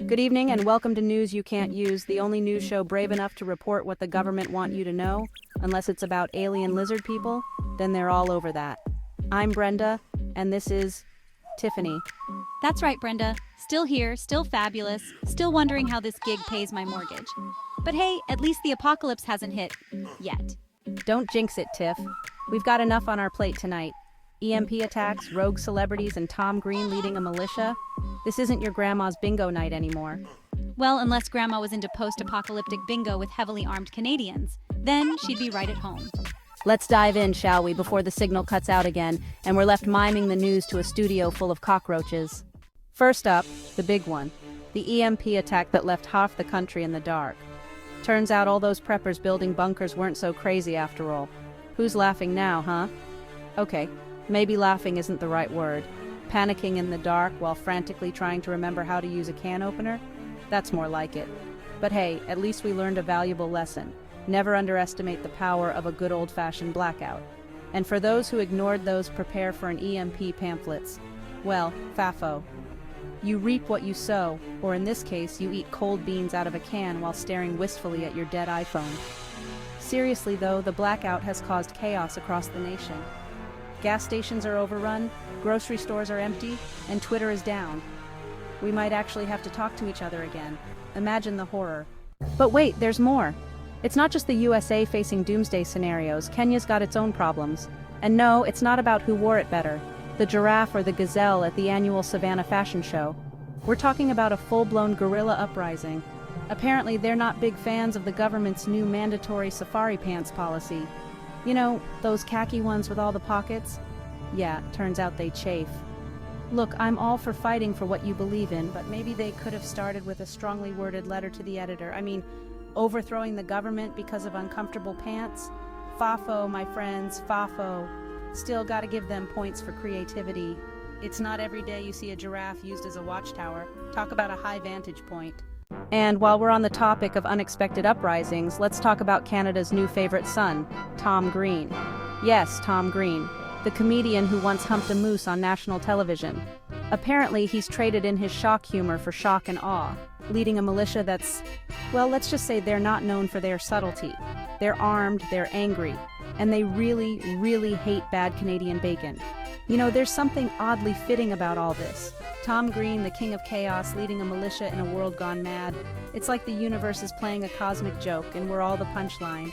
Good evening and welcome to News You Can't Use, the only news show brave enough to report what the government want you to know. Unless it's about alien lizard people, then they're all over that. I'm Brenda, and this is Tiffany. That's right, Brenda. Still here, still fabulous, still wondering how this gig pays my mortgage. But hey, at least the apocalypse hasn't hit yet. Don't jinx it, Tiff. We've got enough on our plate tonight. EMP attacks, rogue celebrities, and Tom Green leading a militia. This isn't your grandma's bingo night anymore. Well, unless Grandma was into post-apocalyptic bingo with heavily armed Canadians, then she'd be right at home. Let's dive in, shall we, before the signal cuts out again, and we're left miming the news to a studio full of cockroaches. First up, the big one. The EMP attack that left half the country in the dark. Turns out all those preppers building bunkers weren't so crazy after all. Who's laughing now, huh? Okay, maybe laughing isn't the right word. Panicking in the dark while frantically trying to remember how to use a can opener? That's more like it. But hey, at least we learned a valuable lesson. Never underestimate the power of a good old-fashioned blackout. And for those who ignored those prepare for an EMP pamphlets, well, FAFO. You reap what you sow, or in this case, you eat cold beans out of a can while staring wistfully at your dead iPhone. Seriously though, the blackout has caused chaos across the nation. Gas stations are overrun, grocery stores are empty, and Twitter is down. We might actually have to talk to each other again. Imagine the horror. But wait, there's more. It's not just the USA facing doomsday scenarios, Kenya's got its own problems. And no, it's not about who wore it better, the giraffe or the gazelle at the annual Savannah Fashion Show. We're talking about a full-blown guerrilla uprising. Apparently, they're not big fans of the government's new mandatory safari pants policy. You know, those khaki ones with all the pockets? Yeah, turns out they chafe. Look, I'm all for fighting for what you believe in, but maybe they could have started with a strongly worded letter to the editor. I mean, overthrowing the government because of uncomfortable pants? FAFO, my friends, FAFO. Still gotta give them points for creativity. It's not every day you see a giraffe used as a watchtower. Talk about a high vantage point. And while we're on the topic of unexpected uprisings, let's talk about Canada's new favorite son, Tom Green. Yes, Tom Green, the comedian who once humped a moose on national television. Apparently, he's traded in his shock humor for shock and awe, leading a militia that's, well, let's just say they're not known for their subtlety. They're armed, they're angry, and they really, really hate bad Canadian bacon. You know, there's something oddly fitting about all this. Tom Green, the king of chaos, leading a militia in a world gone mad. It's like the universe is playing a cosmic joke, and we're all the punchline.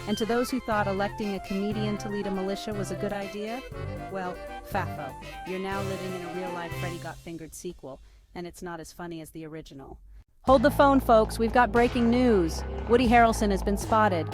And to those who thought electing a comedian to lead a militia was a good idea, well, FAFO. You're now living in a real-life Freddy Got Fingered sequel, and it's not as funny as the original. Hold the phone, folks. We've got breaking news. Woody Harrelson has been spotted.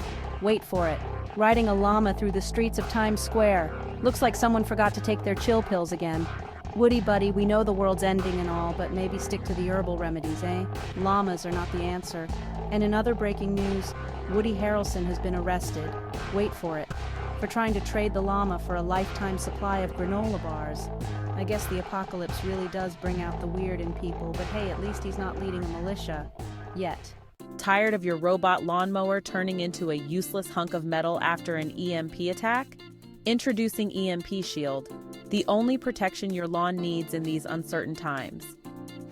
Wait for it. Riding a llama through the streets of Times Square. Looks like someone forgot to take their chill pills again. Woody buddy, we know the world's ending and all, but maybe stick to the herbal remedies, eh? Llamas are not the answer. And in other breaking news, Woody Harrelson has been arrested. Wait for it. For trying to trade the llama for a lifetime supply of granola bars. I guess the apocalypse really does bring out the weird in people, but hey, at least he's not leading a militia. Yet. Tired of your robot lawnmower turning into a useless hunk of metal after an EMP attack? Introducing EMP Shield, the only protection your lawn needs in these uncertain times.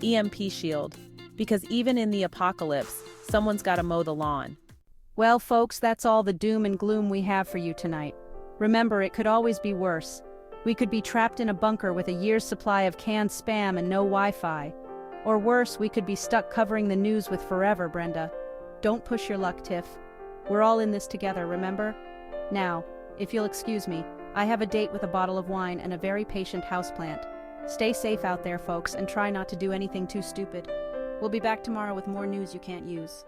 EMP Shield, because even in the apocalypse, someone's got to mow the lawn. Well, folks, that's all the doom and gloom we have for you tonight. Remember, it could always be worse. We could be trapped in a bunker with a year's supply of canned Spam and no Wi-Fi. Or worse, we could be stuck covering the news with Forever, Brenda. Don't push your luck, Tiff. We're all in this together, remember? Now, if you'll excuse me, I have a date with a bottle of wine and a very patient houseplant. Stay safe out there, folks, and try not to do anything too stupid. We'll be back tomorrow with more news you can't use.